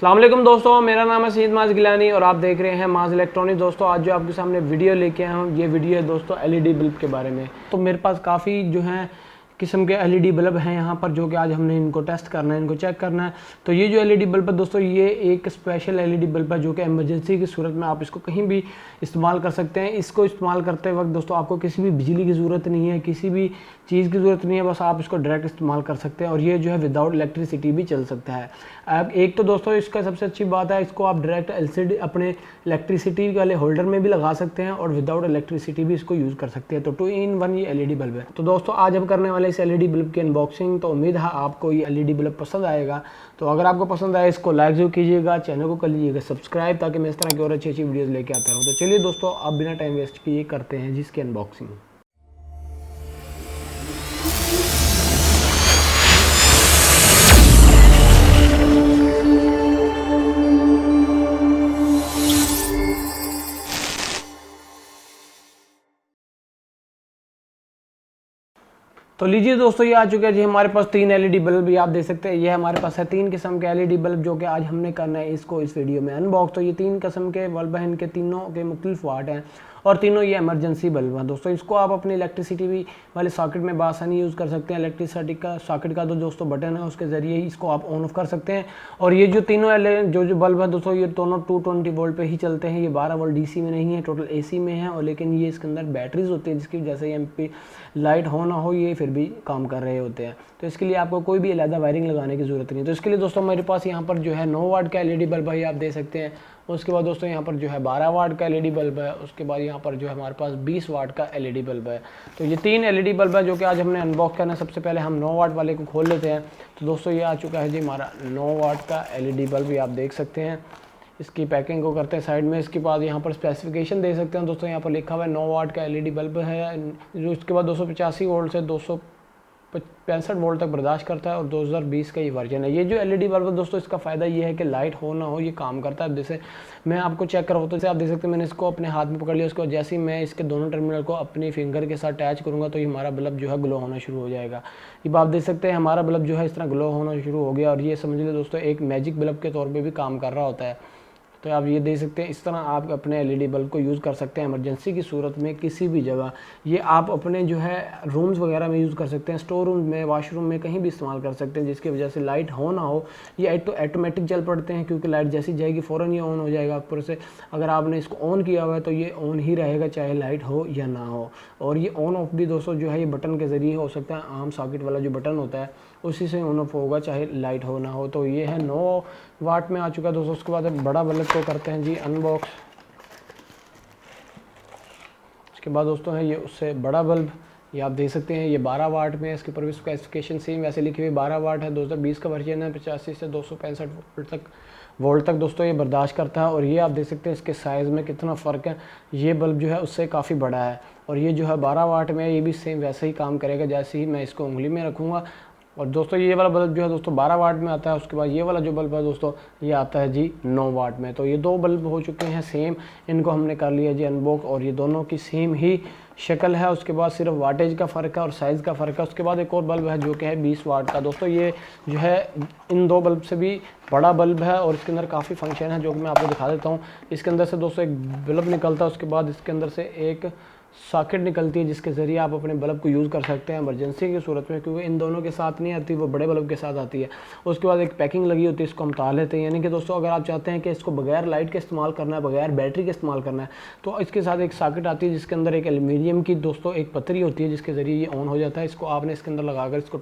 अस्सलाम वालेकुम दोस्तों, मेरा नाम है सईद माज गिलानी और आप देख रहे हैं माज इलेक्ट्रॉनिक। दोस्तों आज जो आपके सामने वीडियो लेके आया हूँ, ये वीडियो है दोस्तों एलईडी बल्ब के बारे में। तो मेरे पास काफ़ी जो है किस्म के एलईडी बल्ब हैं यहाँ पर, जो कि आज हमने इनको टेस्ट करना है, इनको चेक करना है। तो ये जो एलईडी बल्ब है दोस्तों, ये एक स्पेशल एलईडी बल्ब है जो कि इमरजेंसी की सूरत में आप इसको कहीं भी इस्तेमाल कर सकते हैं। इसको इस्तेमाल करते वक्त दोस्तों आपको किसी भी बिजली की ज़रूरत नहीं है, किसी भी चीज़ की ज़रूरत नहीं है, बस आप इसको डायरेक्ट इस्तेमाल कर सकते हैं। और ये जो है विदाउट इलेक्ट्रिसिटी भी चल सकता है। अब एक तो दोस्तों इसका सबसे अच्छी बात है, इसको आप डायरेक्ट एलसीडी अपने इलेक्ट्रिसिटी वाले होल्डर में भी लगा सकते हैं और विदाउट इलेक्ट्रिसिटी भी इसको यूज़ कर सकते हैं। तो 2 in 1 ये एलईडी बल्ब है। तो दोस्तों आज हम करने वाले इस एलईडी बल्ब की अनबॉक्सिंग। तो उम्मीद है आपको ये एलईडी बल्ब पसंद आएगा। तो अगर आपको पसंद आए इसको लाइक जरूर कीजिएगा, चैनल को कर लीजिएगा सब्सक्राइब, ताकि मैं इस तरह की और अच्छी अच्छी वीडियोज़ लेके आता रहूँ। तो चलिए दोस्तों आप बिना टाइम वेस्ट किए करते हैं जिसकी अनबॉक्सिंग। तो लीजिए दोस्तों, ये आ चुका है जी हमारे पास 3 एलईडी बल्ब। ये आप देख सकते हैं, ये हमारे पास है 3 किस्म के एलईडी बल्ब, जो कि आज हमने करना है इसको इस वीडियो में अनबॉक्स। तो ये 3 किस्म के बल्ब हैं, इनके तीनों के मुख्तलिफ वाट हैं और तीनों ये इमरजेंसी बल्ब हैं दोस्तों। इसको आप अपनी इलेक्ट्रिसिटी वाले सॉकेट में बासानी यूज़ कर सकते हैं। इलेक्ट्रिसिटी का सॉकेट का तो दोस्तों बटन है, उसके ज़रिए ही इसको आप ऑन ऑफ कर सकते हैं। और ये जो तीनों जो बल्ब है दोस्तों, ये दोनों 220 वोल्ट पे ही चलते हैं। ये 12 वोल्ट डीसी में नहीं है, टोटल एसी में है। और लेकिन ये इसके अंदर बैटरीज होती है, जिसकी वजह से एमपी लाइट हो ना हो ये फिर भी काम कर रहे होते हैं। तो इसके लिए आपको कोई भी अलग वायरिंग लगाने की ज़रूरत नहीं है। तो इसके लिए दोस्तों मेरे पास यहाँ पर जो है 9 वाट का एलईडी बल्ब है, आप देख सकते हैं। उसके बाद दोस्तों यहाँ पर जो है 12 वाट का एलईडी बल्ब है। उसके बाद यहाँ पर जो है हमारे पास 20 वाट का एलईडी बल्ब है। तो ये 3 एलईडी बल्ब है जो कि आज हमने अनबॉक्स करना है। सबसे पहले हम 9 वाट वाले को खोल लेते हैं। तो दोस्तों ये आ चुका है जी हमारा 9 वाट का एलईडी बल्ब, ये आप देख सकते हैं। इसकी पैकिंग को करते हैं साइड में। इसके बाद यहाँ पर स्पेसिफिकेशन दे सकते हैं दोस्तों, यहाँ पर लिखा हुआ है 9 वाट का एलईडी बल्ब है, जो इसके बाद 285 वोल्ट से 265 वोल्ट तक बर्दाश्त करता है और 2020 का ये वर्जन है। ये जो एलईडी बल्ब है दोस्तों, इसका फ़ायदा ये है कि लाइट हो ना हो ये काम करता है। जैसे मैं आपको चेक करवाता हूँ, जैसे आप देख सकते हैं मैंने इसको अपने हाथ में पकड़ लिया। उसके बाद जैसे ही मैं इसके दोनों टर्मिनल को अपनी फिंगर के साथ अटैच करूँगा तो ये हमारा बल्ब जो है ग्लो होना शुरू हो जाएगा। ये आप देख सकते हैं हमारा बल्ब जो है इस तरह ग्लो होना शुरू हो गया। और ये समझ लीजिए दोस्तों एक मैजिक बल्ब के तौर पर भी काम कर रहा होता है। तो आप ये देख सकते हैं, इस तरह आप अपने एलईडी बल्ब को यूज़ कर सकते हैं इमरजेंसी की सूरत में किसी भी जगह। ये आप अपने जो है रूम्स वगैरह में यूज़ कर सकते हैं, स्टोर रूम में, वाशरूम में, कहीं भी इस्तेमाल कर सकते हैं, जिसकी वजह से लाइट हो ना हो ये ऑटोमेटिक चल पड़ते हैं, क्योंकि लाइट जैसी जाएगी फ़ौरन ये ऑन हो जाएगा ऊपर से। अगर आपने इसको ऑन किया हुआ है तो ये ऑन ही रहेगा चाहे लाइट हो या ना हो। और ये ऑन ऑफ भी दोस्तों जो है ये बटन के ज़रिए हो सकता है। आम सॉकेट वाला जो बटन होता है उसी से ऑन ऑफ होगा चाहे लाइट हो ना हो। तो ये है 9 वाट में आ चुका है दोस्तों। उसके बाद बड़ा बल्ब को करते हैं जी अनबॉक्स। उसके बाद दोस्तों है ये उससे बड़ा बल्ब, ये आप देख सकते हैं ये 12 वाट में है। इसके ऊपर भी स्पेसिफिकेशन सेम वैसे लिखी हुई 12 वाट है। 2020 का वर्जन है। 85 से 265 वोल्ट तक दोस्तों ये बर्दाश्त करता है। और ये आप देख सकते हैं इसके साइज़ में कितना फ़र्क है। ये बल्ब जो है उससे काफ़ी बड़ा है। और ये जो है 12 वाट में है, ये भी सेम वैसे ही काम करेगा जैसे ही मैं इसको उंगली में रखूँगा। और दोस्तों ये वाला बल्ब जो है दोस्तों 12 वाट में आता है। उसके बाद ये वाला जो बल्ब है दोस्तों ये आता है जी 9 वाट में। तो ये 2 बल्ब हो चुके हैं सेम, इनको हमने कर लिया जी अनबॉक्स। और ये दोनों की सेम ही शक्ल है। उसके बाद सिर्फ वाटेज का फ़र्क है और साइज़ का फ़र्क है। उसके बाद एक और बल्ब है जो कि है 20 वाट का। दोस्तों ये जो है इन 2 बल्ब से भी बड़ा बल्ब है और इसके अंदर काफ़ी फंक्शन है जो कि मैं आपको दिखा देता हूँ। इसके अंदर से दोस्तों एक बल्ब निकलता है, उसके बाद इसके अंदर से एक सॉकेट निकलती है जिसके ज़रिए आप अपने बल्ब को यूज़ कर सकते हैं इमरजेंसी की सूरत में, क्योंकि इन दोनों के साथ नहीं आती, वो बड़े बल्ब के साथ आती है। उसके बाद एक पैकिंग लगी होती है, इसको हम तार लेते हैं। यानी कि दोस्तों अगर आप चाहते हैं कि इसको बगैर लाइट के इस्तेमाल करना है, बगैर बैटरी के इस्तेमाल करना है, तो इसके साथ एक सॉकेट आती है जिसके अंदर एक एल्यूमिनियम की दोस्तों एक पतरी होती है जिसके ज़रिए ये ऑन हो जाता है। इसको आपने इसके अंदर लगाकर इसको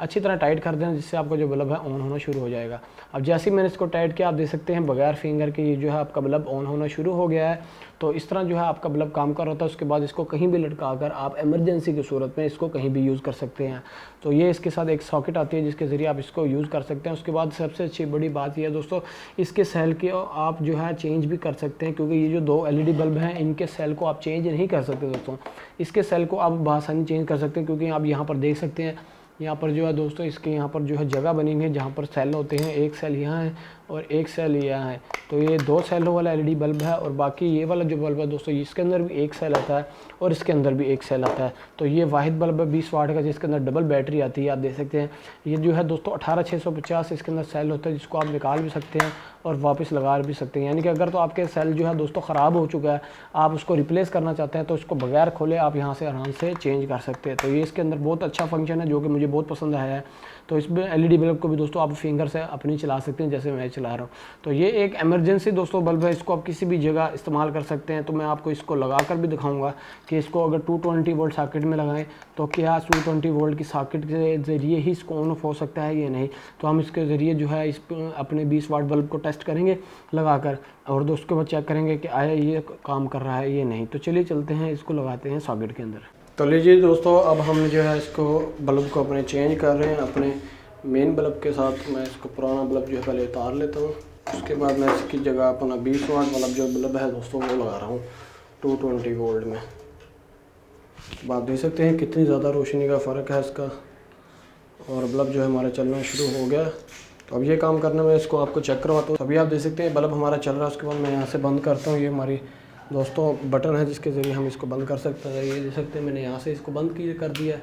अच्छी तरह टाइट कर देना, जिससे आपका जो बल्ब है ऑन होना शुरू हो जाएगा। अब जैसे ही मैंने इसको टाइट किया, आप देख सकते हैं बगैर फिंगर के ये जो है आपका बल्ब ऑन होना शुरू हो गया है। तो इस तरह जो है आपका बल्ब काम कर रहा था। उसके बाद इसको कहीं भी लटका कर आप इमरजेंसी की सूरत में इसको कहीं भी यूज़ कर सकते हैं। तो ये इसके साथ एक सॉकेट आती है जिसके ज़रिए आप इसको यूज़ कर सकते हैं। उसके बाद सबसे अच्छी बड़ी बात यह है दोस्तों, इसके सेल के आप जो है चेंज भी कर सकते हैं, क्योंकि ये जो 2 एलईडी बल्ब हैं इनके सेल को आप चेंज नहीं कर सकते दोस्तों। इसके सेल को आप बआसानी चेंज कर सकते हैं, क्योंकि आप यहाँ पर देख सकते हैं यहाँ पर जो है दोस्तों इसके यहाँ पर जो है जगह बनी हुई है जहाँ पर सेल होते हैं, एक सेल यहाँ है और एक सेल यहाँ है। तो ये 2 सेलों वाला एलईडी बल्ब है और बाकी ये वाला जो बल्ब है दोस्तों इसके अंदर भी एक सेल आता है और इसके अंदर भी एक सेल आता है। तो ये वाहिद बल्ब है 20 वाट का जिसके अंदर डबल बैटरी आती है, आप देख सकते हैं। ये जो है दोस्तों 18650 इसके अंदर सेल होता है जिसको आप निकाल भी सकते हैं और वापस लगा भी सकते हैं। यानी कि अगर तो आपके सेल जो है दोस्तों ख़राब हो चुका है, आप उसको रिप्लेस करना चाहते हैं तो इसको बगैर खोले आप यहाँ से आराम से चेंज कर सकते हैं। तो ये इसके अंदर बहुत अच्छा फंक्शन है जो कि मुझे बहुत पसंद आया है। तो इसमें एलईडी बल्ब को भी दोस्तों आप फिंगर से अपनी चला सकते हैं जैसे मैं चला रहा हूँ। तो ये एक इमरजेंसी दोस्तों बल्ब है, इसको आप किसी भी जगह इस्तेमाल कर सकते हैं। तो मैं आपको इसको लगा कर भी दिखाऊंगा कि इसको अगर 220 वोल्ट सॉकेट में लगाएं तो क्या 220 वोल्ट की सॉकेट के ज़रिए ही इसको ऑन ऑफ हो सकता है या नहीं। तो हम इसके ज़रिए जो है इस अपने 20 वाट बल्ब को टेस्ट करेंगे लगा कर और दोस्तों के बाद चेक करेंगे कि आया ये काम कर रहा है ये नहीं। तो चलिए चलते हैं, इसको लगाते हैं सॉकेट के अंदर। तो लीजिए दोस्तों अब हम जो है इसको बल्ब को अपने चेंज कर रहे हैं अपने मेन बल्ब के साथ। मैं इसको पुराना बल्ब जो है पहले उतार लेता हूँ, उसके बाद मैं इसकी जगह अपना 20 वाट वाला जो बल्ब है दोस्तों वो लगा रहा हूँ 220 वोल्ट में। आप देख सकते हैं कितनी ज़्यादा रोशनी का फ़र्क है इसका और बल्ब जो है हमारा चलना शुरू हो गया। तो अब ये काम करने में इसको आपको चेक करवाता हूँ। अभी आप देख सकते हैं बल्ब हमारा चल रहा है। उसके बाद मैं यहाँ से बंद करता हूँ। ये हमारी दोस्तों बटन है जिसके ज़रिए हम इसको बंद कर सकते हैं। ये देख सकते हैं मैंने यहाँ से इसको बंद कर दिया,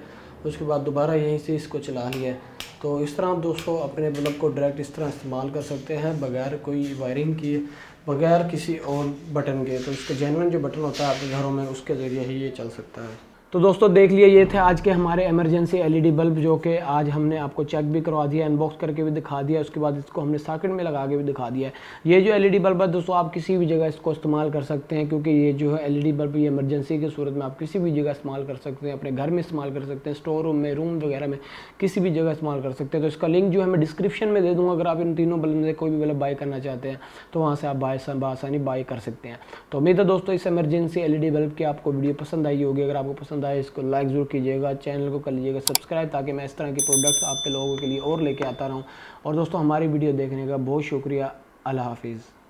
उसके बाद दोबारा यहीं से इसको चला लिया। तो इस तरह आप दोस्तों अपने बल्ब को डायरेक्ट इस तरह इस्तेमाल कर सकते हैं बगैर कोई वायरिंग किए, बगैर किसी और बटन के। तो इसका जेन्युइन जो बटन होता है आपके घरों में उसके ज़रिए ही ये चल सकता है। तो दोस्तों देख लिए ये थे आज के हमारे इमरजेंसी एलईडी बल्ब जो कि आज हमने आपको चेक भी करवा दिया, अनबॉक्स करके भी दिखा दिया, उसके बाद इसको हमने सॉकेट में लगा के भी दिखा दिया है। ये जो एलईडी बल्ब है दोस्तों आप किसी भी जगह इसको इस्तेमाल कर सकते हैं क्योंकि ये जो है एलईडी बल्ब ये इमरजेंसी की सूरत में आप किसी भी जगह इस्तेमाल कर सकते हैं, अपने घर में इस्तेमाल कर सकते हैं, स्टोर रूम में, रूम वगैरह में, किसी भी जगह इस्तेमाल कर सकते हैं। तो इसका लिंक जो है मैं डिस्क्रिप्शन में दे दूँगा। अगर आप इन तीनों बल्ब में से कोई भी बल्ब बाय करना चाहते हैं तो वहाँ से आप बासानी बाय कर सकते हैं। तो उम्मीद है दोस्तों इस इमरजेंसी एलईडी बल्ब की आपको वीडियो पसंद आई होगी। अगर आपको पसंद आए इसको लाइक कीजिएगा, चैनल को कर लीजिएगा सब्सक्राइब ताकि मैं इस तरह की प्रोडक्ट्स आपके लोगों के लिए और लेके आता रहूं। और दोस्तों हमारी वीडियो देखने का बहुत शुक्रिया। अल्लाह हाफिज़।